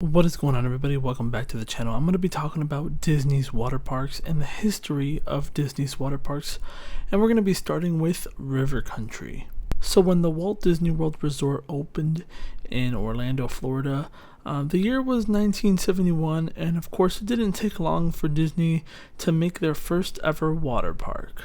What is going on, everybody? Welcome back to the channel. I'm going to be talking about Disney's water parks and the history of Disney's water parks, and we're going to be starting with River Country. So when the Walt Disney World Resort opened in Orlando, Florida, the year was 1971, and of course it didn't take long for Disney to make their first ever water park.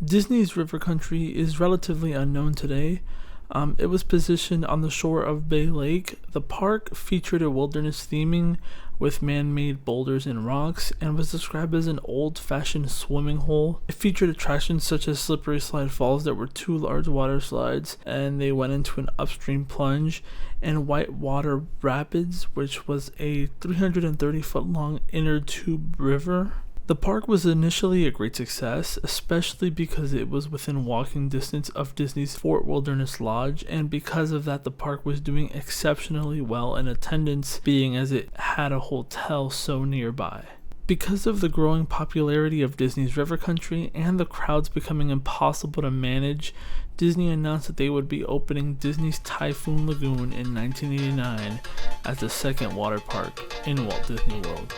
Disney's River Country is relatively unknown today. It was positioned on the shore of Bay Lake. The park featured a wilderness theming with man-made boulders and rocks and was described as an old-fashioned swimming hole. It featured attractions such as slippery slide falls that were two large water slides, and they went into an upstream plunge, and whitewater rapids, which was a 330-foot-long inner tube river. The park was initially a great success, especially because it was within walking distance of Disney's Fort Wilderness Lodge, and because of that the park was doing exceptionally well in attendance, being as it had a hotel so nearby. Because of the growing popularity of Disney's River Country and the crowds becoming impossible to manage, Disney announced that they would be opening Disney's Typhoon Lagoon in 1989 as the second water park in Walt Disney World.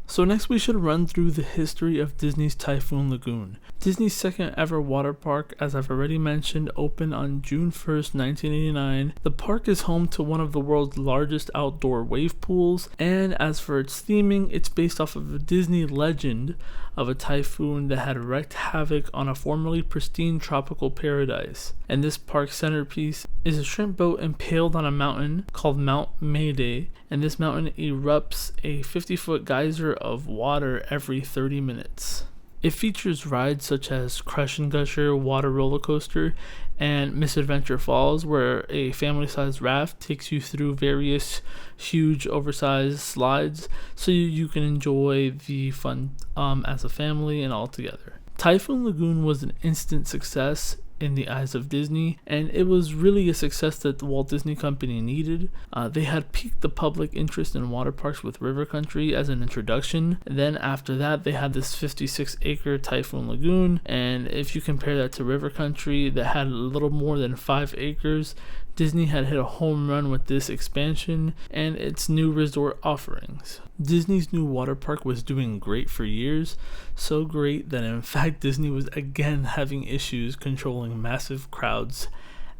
So next we should run through the history of Disney's Typhoon Lagoon. Disney's second ever water park, as I've already mentioned, opened on June 1st, 1989. The park is home to one of the world's largest outdoor wave pools, and as for its theming, it's based off of a Disney legend of a typhoon that had wreaked havoc on a formerly pristine tropical paradise. And this park's centerpiece is a shrimp boat impaled on a mountain called Mount Mayday, and this mountain erupts a 50-foot geyser of water every 30 minutes. It features rides such as Crush and Gusher, Water Roller Coaster, and Misadventure Falls, where a family-sized raft takes you through various huge oversized slides so you can enjoy the fun as a family and all together. Typhoon Lagoon was an instant success in the eyes of Disney, and it was really a success that the Walt Disney Company needed. They had piqued the public interest in water parks with River Country as an introduction, and then after that they had this 56-acre Typhoon Lagoon, and if you compare that to River Country that had a little more than 5 acres, Disney had hit a home run with this expansion and its new resort offerings. Disney's new water park was doing great for years, so great that in fact Disney was again having issues controlling massive crowds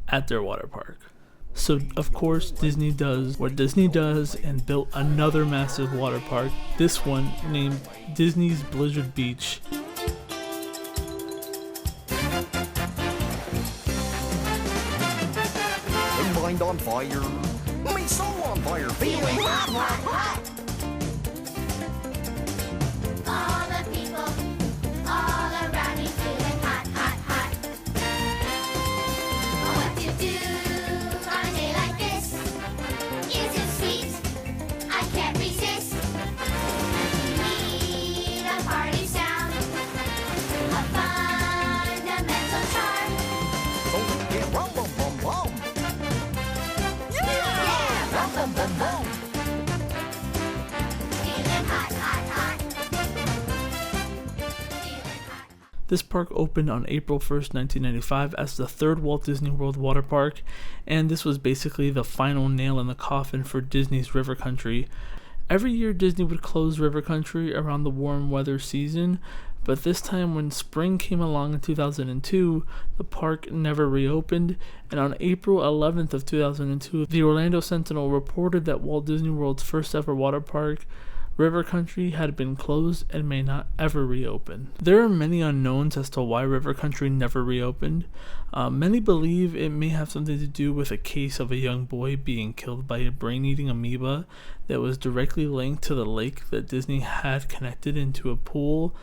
at their water park. So of course Disney does what Disney does and built another massive water park, this one named Disney's Blizzard Beach. Mind on fire, my soul on fire, feeling hot, hot, hot. All the people, all around me feeling hot, hot, hot. What to do on a day like this? Is it sweet? I can't resist. Need a party sound, a fundamental charm. So get rum, bum, bum, bum. Bum, bum, bum. Feeling hot, hot, hot. Feeling hot. This park opened on April 1st, 1995 as the third Walt Disney World water park, and this was basically the final nail in the coffin for Disney's River Country. Every year Disney would close River Country around the warm weather season, But this time when spring came along in 2002, the park never reopened, and on April 11th of 2002, the Orlando Sentinel reported that Walt Disney World's first ever water park, River Country, had been closed and may not ever reopen. There are many unknowns as to why River Country never reopened. Many believe it may have something to do with a case of a young boy being killed by a brain-eating amoeba that was directly linked to the lake that Disney had connected into a pool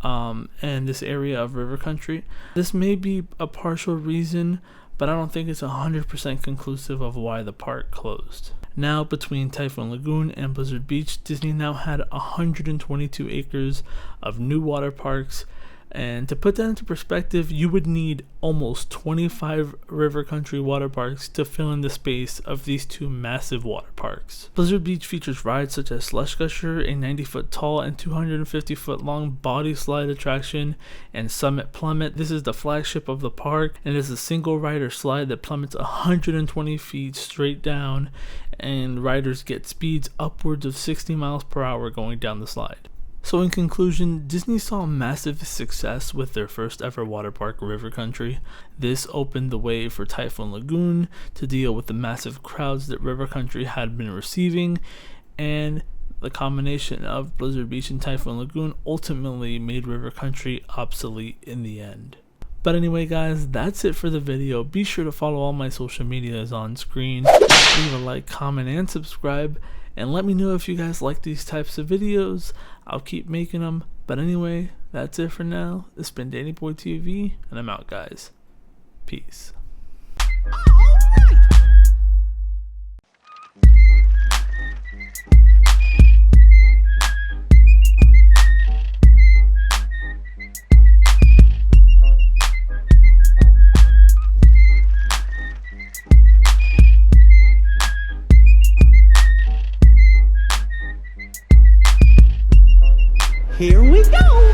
and this area of River Country. This may be a partial reason, but I don't think it's 100% conclusive of why the park closed. Now, between Typhoon Lagoon and Blizzard Beach, Disney now had 122 acres of new water parks, and to put that into perspective, you would need almost 25 River Country water parks to fill in the space of these two massive water parks. Blizzard Beach features rides such as Slush Gusher, a 90-foot tall and 250-foot long body slide attraction, and Summit Plummet. This is the flagship of the park, and it is a single rider slide that plummets 120 feet straight down, and riders get speeds upwards of 60 miles per hour going down the slide. So in conclusion, Disney saw massive success with their first ever water park, River Country. This opened the way for Typhoon Lagoon to deal with the massive crowds that River Country had been receiving, and the combination of Blizzard Beach and Typhoon Lagoon ultimately made River Country obsolete in the end. But anyway guys, that's it for the video. Be sure to follow all my social medias on screen, leave a like, comment, and subscribe, and let me know if you guys like these types of videos. I'll keep making them. But anyway, that's it for now. It's been Dannyboytv, and I'm out guys. Peace. Here we go.